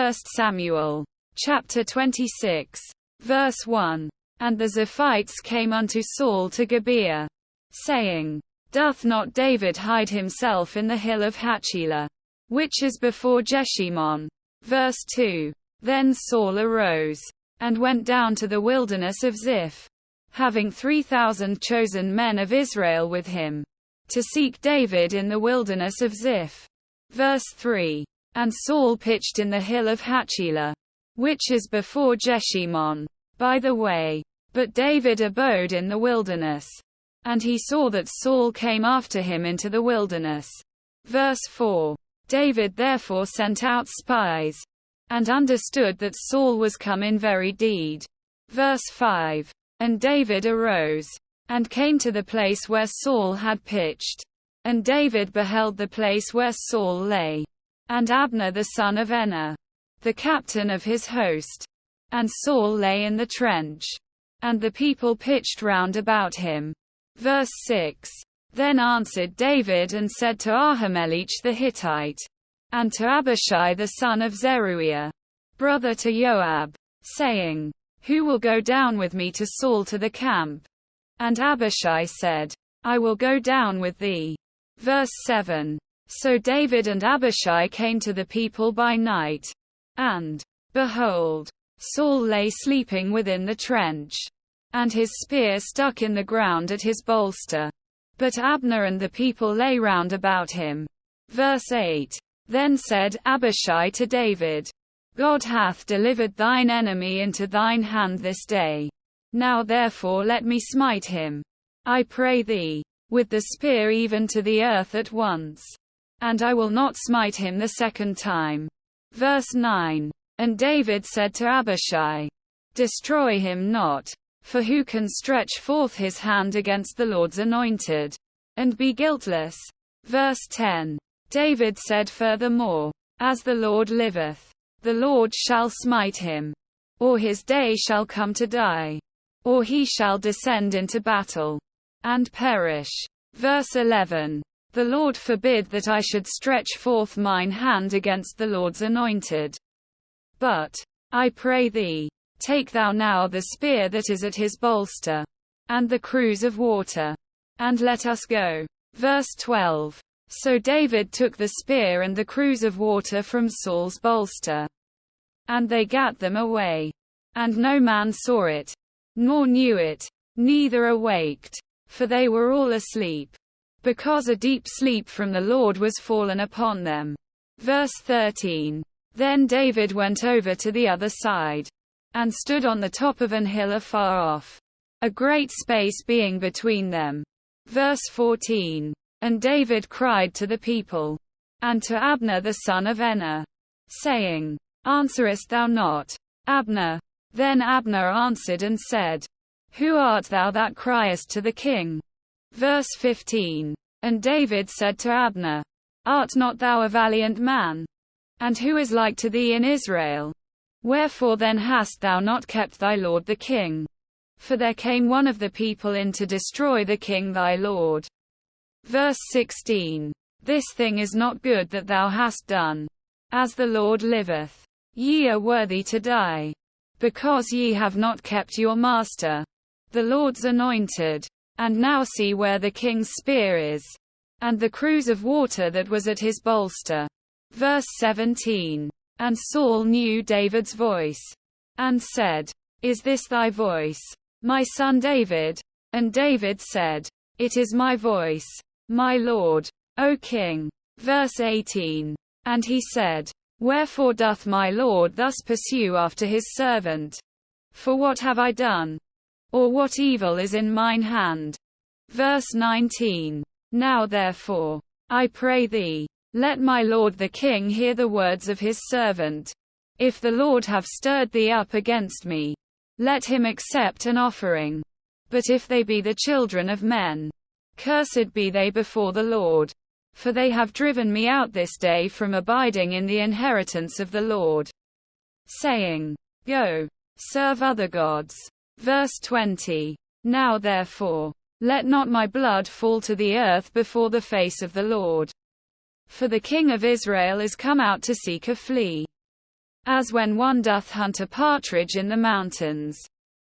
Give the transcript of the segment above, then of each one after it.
1 Samuel, chapter 26, verse 1. And the Ziphites came unto Saul to Gibeah, saying, Doth not David hide himself in the hill of Hachilah, which is before Jeshimon? Verse 2. Then Saul arose, and went down to the wilderness of Ziph, having 3,000 chosen men of Israel with him, to seek David in the wilderness of Ziph. Verse 3. And Saul pitched in the hill of Hachilah, which is before Jeshimon, by the way. But David abode in the wilderness. And he saw that Saul came after him into the wilderness. Verse 4. David therefore sent out spies, and understood that Saul was come in very deed. Verse 5. And David arose, and came to the place where Saul had pitched. And David beheld the place where Saul lay, and Abner the son of Enner, the captain of his host. And Saul lay in the trench, and the people pitched round about him. Verse 6. Then answered David and said to Ahimelech the Hittite, and to Abishai the son of Zeruiah, brother to Joab, saying, Who will go down with me to Saul to the camp? And Abishai said, I will go down with thee. Verse 7. So David and Abishai came to the people by night. And, behold, Saul lay sleeping within the trench, and his spear stuck in the ground at his bolster. But Abner and the people lay round about him. Verse 8. Then said Abishai to David, God hath delivered thine enemy into thine hand this day. Now therefore let me smite him, I pray thee, with the spear even to the earth at once. And I will not smite him the second time. Verse 9. And David said to Abishai, Destroy him not, for who can stretch forth his hand against the Lord's anointed, and be guiltless? Verse 10. David said furthermore, As the Lord liveth, the Lord shall smite him, or his day shall come to die, or he shall descend into battle, and perish. Verse 11. The Lord forbid that I should stretch forth mine hand against the Lord's anointed. But, I pray thee, take thou now the spear that is at his bolster, and the cruse of water, and let us go. Verse 12. So David took the spear and the cruse of water from Saul's bolster, and they gat them away. And no man saw it, nor knew it, neither awaked, for they were all asleep, because a deep sleep from the Lord was fallen upon them. Verse 13. Then David went over to the other side, and stood on the top of an hill afar off, a great space being between them. Verse 14. And David cried to the people, and to Abner the son of Enner, saying, Answerest thou not, Abner? Then Abner answered and said, Who art thou that criest to the king? Verse 15. And David said to Abner, Art not thou a valiant man? And who is like to thee in Israel? Wherefore then hast thou not kept thy lord the king? For there came one of the people in to destroy the king thy lord. Verse 16. This thing is not good that thou hast done. As the Lord liveth, ye are worthy to die, because ye have not kept your master, the Lord's anointed. And now see where the king's spear is, and the cruse of water that was at his bolster. Verse 17. And Saul knew David's voice, and said, Is this thy voice, my son David? And David said, It is my voice, my lord, O king. Verse 18. And he said, Wherefore doth my lord thus pursue after his servant? For what have I done? Or what evil is in mine hand? Verse 19. Now therefore, I pray thee, let my lord the king hear the words of his servant. If the Lord have stirred thee up against me, let him accept an offering. But if they be the children of men, cursed be they before the Lord. For they have driven me out this day from abiding in the inheritance of the Lord, saying, Go, serve other gods. Verse 20. Now therefore, let not my blood fall to the earth before the face of the Lord. For the king of Israel is come out to seek a flea. as when one doth hunt a partridge in the mountains.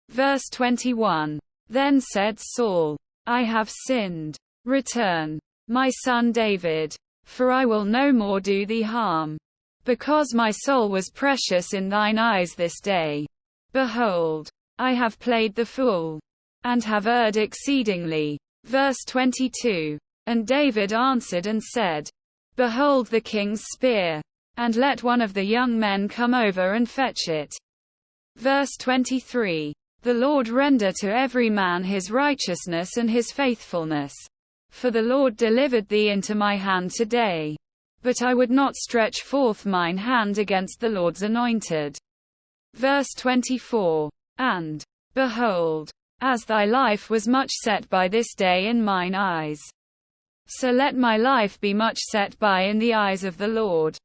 Verse 21. Then said Saul, I have sinned. Return, my son David, for I will no more do thee harm. Because my soul was precious in thine eyes this day. Behold, I have played the fool, and have erred exceedingly. Verse 22. And David answered and said, Behold the king's spear, and let one of the young men come over and fetch it. Verse 23. The Lord render to every man his righteousness and his faithfulness. For the Lord delivered thee into my hand today. But I would not stretch forth mine hand against the Lord's anointed. Verse 24. And, behold, as thy life was much set by this day in mine eyes, so let my life be much set by in the eyes of the Lord.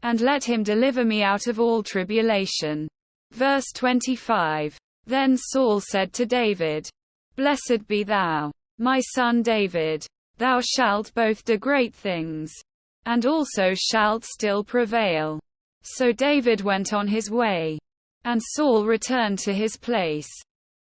And let him deliver me out of all tribulation. Verse 25. Then Saul said to David, Blessed be thou, my son David. Thou shalt both do great things, and also shalt still prevail. So David went on his way, and Saul returned to his place.